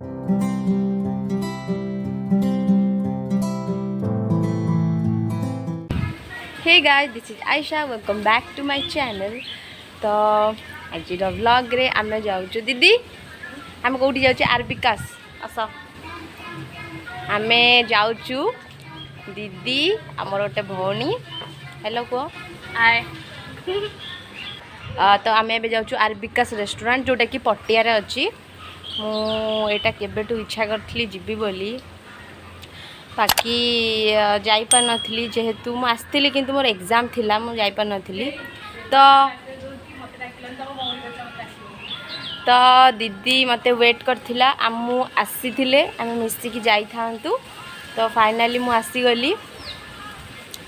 Hey guys, this is Aisha. Welcome back to my channel. तो आज vlog रे आमे जाऊँ दीदी आम कौटी जाऊँ आरबिकास आस आमे जाऊँ दीदी आमर गोटे भौणी हेलो कह हाय तो आम ए जाऊँ आरबिकास रेस्टोरेंट जोटा कि पटिया रे अच्छी मुझा केबेठू इच्छा करी जीवी बोली बाकी जापार नी जेहेतु मुझे आसती कि मोर एग्जाम थिला मुझे जापार नी तो दीदी मते वेट करथिला आमु आसीथिले आमे मिसिकी जाई थांतु तो फाइनली मु आसीगली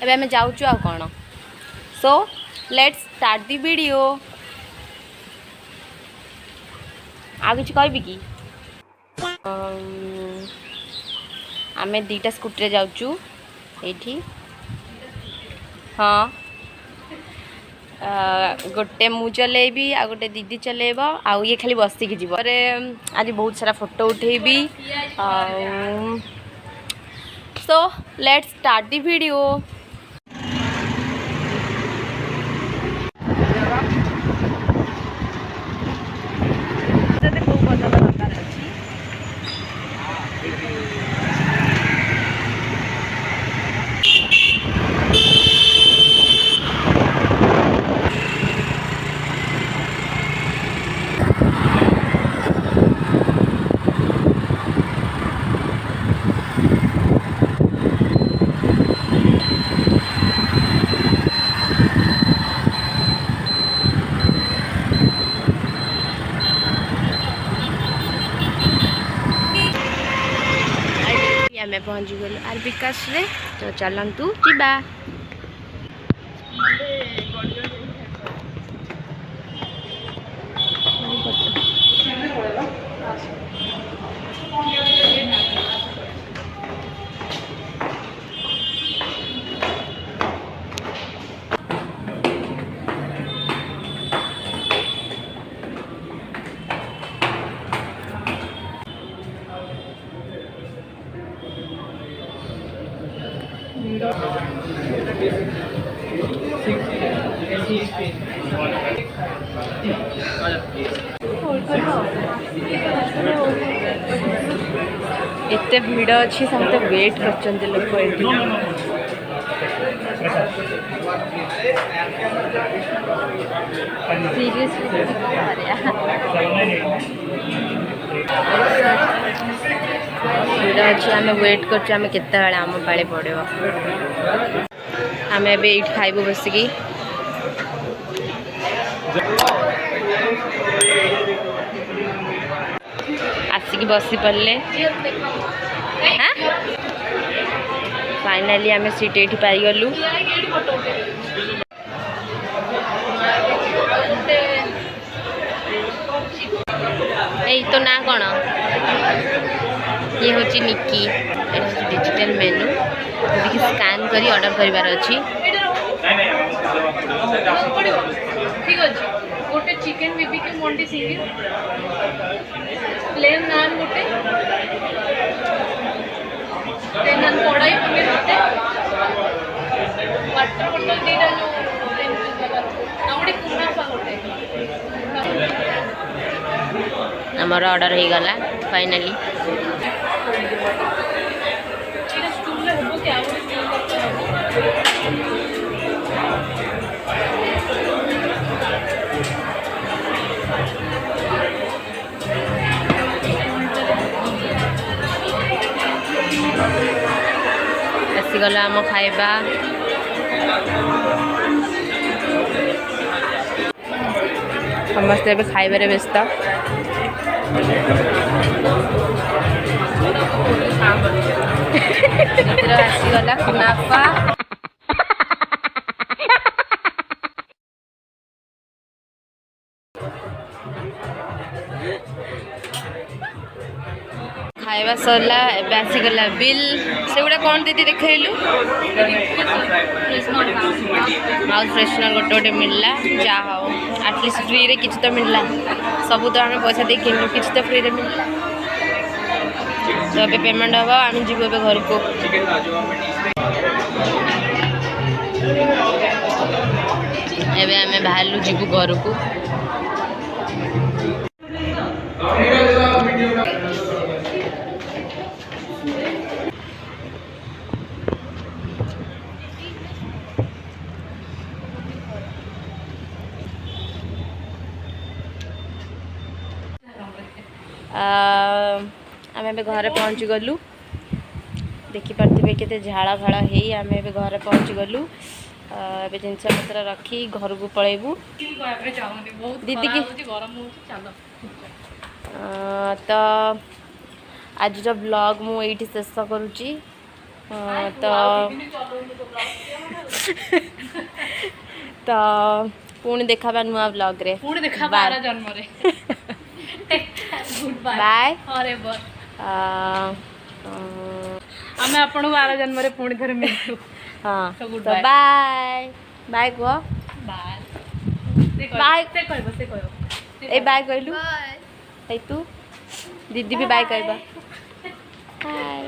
एबे आमे जाउचु आ कोन so let's start the video आ किछ कहबी की आमे दीटा स्कूटी जाउचु एठी हाँ गोटे मु चलेबी आ गोटे दीदी चलेब आ ये खाली बसिकी जीव आज बहुत सारा फोटो उठेबी so let's start the video आमे पहुँच गलु आरबिकास रे तो चलंतु जीबा एते भीड़ अच्छी समते वेट करचंते लोक एठी सीरियसली भीड़ अच्छी आम वेट कर आम केते बेले आम पाले पड़ो आम ए खाइबू बसिकी आसिकी बसी पड़े हाँ फाइनाली आम सीट ये पाईगलु ए तो ना कौन ये हूँ निकी डिजिटल मेनू देखिए स्कैन करी ऑर्डर करिवार अछि ठीक अच्छे गोटे चिकेन बीबीक्यू मंडी सिंगिल प्लेन नान गोटे प्लेन नान कड़ाई पनीर गोटे वाटर बोतल दीटा जो गोटे कुनाफा गोटे आमर ऑर्डर हो गला फाइनली आसीगला आम खाइबा समस्ते खाइबार व्यस्त आसीगला कुनाफा खाइबा सरला एबे आसीगला बिल से गुड़ा कौन दीदी देखलु माउथ फ्रेशनर गोटे गोटे मिलला जा हो एटलिस्ट फ्री रे किछ तो मिलला सब तो हमें पैसा दे किनु किछ तो फ्री रे मिलला तो अभी पेमेंट हम आम जीव ए घर को एबे आम बाहर जीवु घर को आम ए घरे पहुँची गलु देखिपे के झाड़ फाड़ हो आम ए घरे पहुँची गलु ए जिनस पत्र रखी घर को पलैबू दीदी की तो आज ब्लॉग मु ये शेष करुच्ची तो तो पुणी देखा नुआ ब्लॉग रे पुणी देखा बारा जन्म रे बाय आमे आपण 12 जन्म रे पुणी थरे मिलू हां तो बाय बाय को बाय बाय से कहबो ए बाय कहलु बाय ए तू दीदी भी बाय कहबा बाय